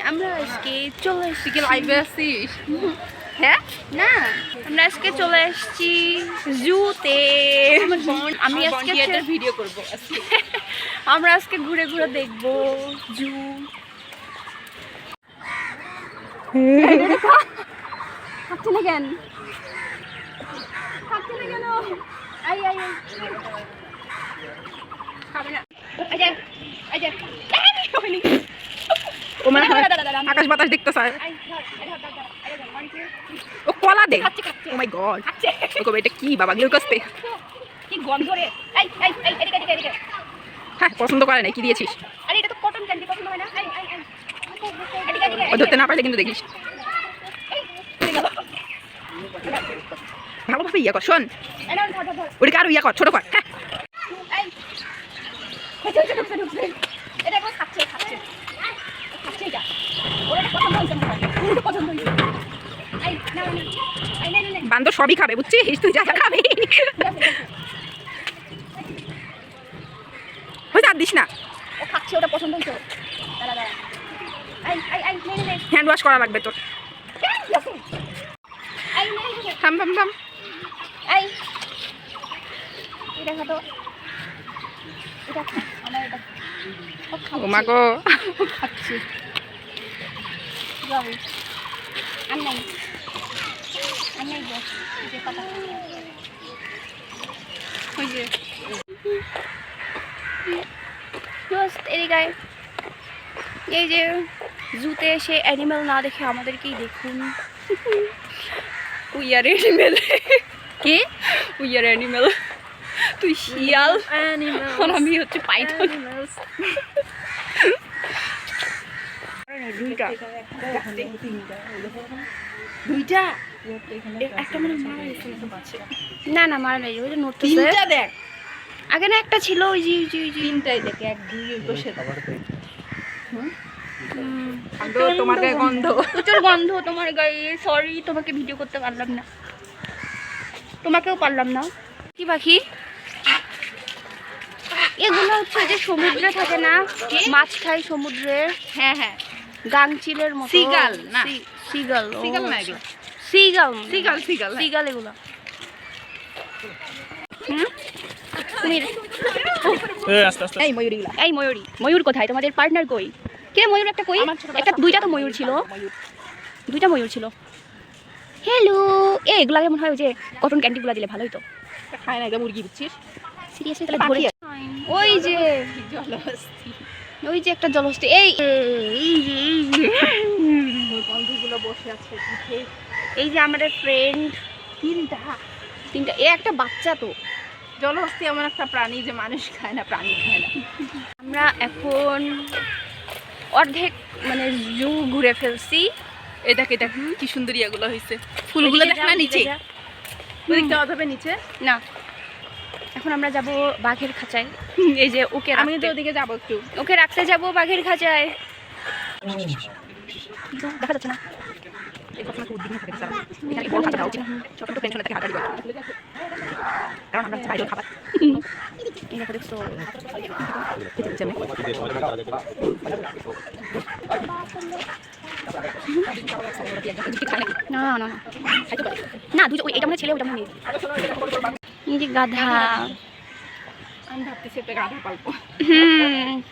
আমরা আজকে চলে এসেছি কি লাইভে আছিস? হ্যাঁ না আমরা আজকে চলে এসেছি জুতে। আমি আজকে একটা ভিডিও করব আজকে। আমরা আজকে ঘুরে ঘুরে দেখবো জু। থাকছে না কেন? থাকছে না কেন? আই আই আই খাবে না। এই যে এই যে ও মানে আকাশ বাতাস দেখতে চায়। ও কলা দে। ও মাই গড। ওকে এটা কি বাবা গ্লুকোজ পে? কি গন্ধ রে। এই এই এই এদিকে এদিকে এদিকে। হ্যাঁ পছন্দ করে না কি দিয়েছিস? আরে এটা তো কটন ক্যান্ডি পছন্দ হয় না। এই এই এই এদিকে এদিকে। ও ধরতে না পারলে কিন্তু দেখিস। ভালোভাবে ইয়া কর শোন। ওটা কারো ইয়া কর ছোট কর। এই ঢুকছে ঢুকছে ঢুকছে। এটা একবার খাচ্ছে খাচ্ছে খাচ্ছে এটা। ওর এটা পছন্দ হয়েছে মনে হয়। ওর পছন্দ হয়েছে। এই না না এই নে নে। বান্দর সবই খাবে বুঝছিস তুই যা যা খাবি। হয়তো আর দিস না। ও খাচ্ছে ওটা পছন্দ হয়েছে। দাঁড়া দাঁড়া। এই এই এই নে নে। হ্যান্ড ওয়াশ করা লাগবে তোর। এই নে নে। থাম থাম থাম। এই এটা খাতো। এটা খা আমার এটা। ও মা গো খাচ্ছি। যাবি আর নাই গো যে কথা ওই যে জাস্ট এদিকে এই যে জুতে এসে অ্যানিমেল না দেখে আমাদেরকেই দেখুন। We are animal. কি উই আর অ্যানিমেল। তুই শিয়াল আর আমি হচ্ছে পাইথন। দুইটা দুইটা একটা মানে মারা গেছে না না মারা নাই ওই যে নড়তেছে। তিনটা দেখ আগে না একটা ছিল ওই যে তিনটাই দেখ এক দুই বসে তোমার গায়ে গন্ধ প্রচুর গন্ধ তোমার গায়ে। সরি তোমাকে ভিডিও করতে পারলাম না, তোমাকেও পারলাম না। কি পাখি এগুলো হচ্ছে যে সমুদ্রে থাকে না, মাছ খায় সমুদ্রে। হ্যাঁ হ্যাঁ গাংচিলের মতো। সিগাল না সিগাল সিগাল না এগুলো সিগাল সিগাল সিগাল সিগাল এগুলো। তুমি এই ময়ূরীগুলা এই ময়ূরী, ময়ূর কোথায়? তোমাদের পার্টনার কই? কে ময়ূর? একটা কই? একটা দুইটা তো ময়ূর ছিল, দুইটা ময়ূর ছিল। হ্যালো এগুলো মনে হয় ওই যে কটন ক্যান্ডিগুলো দিলে ভালোই তো। খায় না এটা মুরগি বুঝছিস সিরিয়াসলি তাহলে ধরে ওই যে জলহস্তি ওই যে একটা জলহস্তি। এই ওই বন্ধুগুলো বসে আছে পিঠে। এই যে আমাদের ফ্রেন্ড তিনটা তিনটা, এ একটা বাচ্চা তো। জলহস্তি এমন একটা প্রাণী যে মানুষ খায় না, প্রাণী খায় না। আমরা এখন অর্ধেক মানে জু ঘুরে ফেলছি। এটা কি সুন্দর ইয়াগুলো হয়েছে, ফুলগুলো দেখ না নিচে, ওদিকটা অধবে নিচে না। এখন আমরা যাব বাঘের খাঁচায়। এই যে ওকে আমি তো ওদিকে যাবো একটু, ওকে রাখতে যাব বাঘের খাঁচায়। দেখা যাচ্ছে না কারণ আমরা বাইরে খাবার দেখছো। না না না না দুটো ওই এটা মনে ছেলে, ওটা মনে এই যে গাধা। আমি ভাবতেছি একটা গাধা পালবো।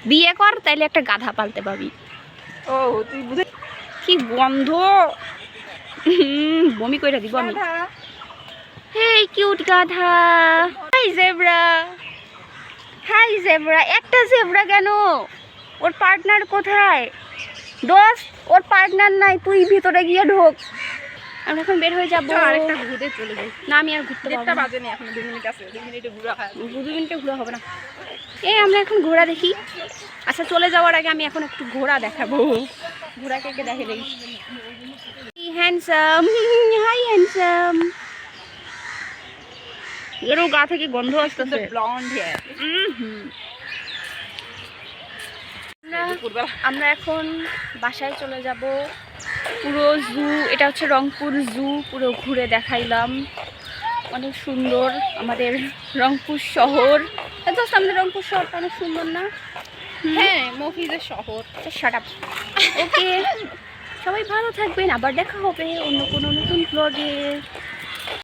বিয়ে কর তাইলে একটা গাধা পালতে পাবি। ও তুই বুঝে কি গন্ধ, বমি কইরা দিব আমি। হেই কিউট গাধা। Hi zebra, hi zebra. একটা জেব্রা কেন? ওর পার্টনার কোথায়? দোস্ত ওর পার্টনার নাই, তুই ভিতরে গিয়ে ঢোক। আমরা এখন বের হয়ে যাবো। আরেকটা ঘুরে চলে যাই। না আমি আর ঘুরতে পারবো না, বাজে নেই এখন, 2 মিনিট আছে, 2 মিনিটে ঘোরা হয়। 2 মিনিটে ঘোরা হবে না। এই আমরা এখন ঘোড়া দেখি। আচ্ছা চলে যাওয়ার আগে আমি এখন একটু ঘোড়া দেখাবো। ঘোড়াকে কে দেখে দেই। Handsome, hi handsome. এরও গা থেকে গন্ধ আসতেছে। Blonde hair. আমরা এখন বাসায় চলে যাব। পুরো জু, এটা হচ্ছে রংপুর জু, পুরো ঘুরে দেখাইলাম। অনেক সুন্দর আমাদের রংপুর শহর। আমাদের রংপুর শহরটা অনেক সুন্দর না? হ্যাঁ মফিজের শহর। Shut up. ওকে সবাই ভালো থাকবেন, আবার দেখা হবে অন্য কোনো নতুন ব্লগে।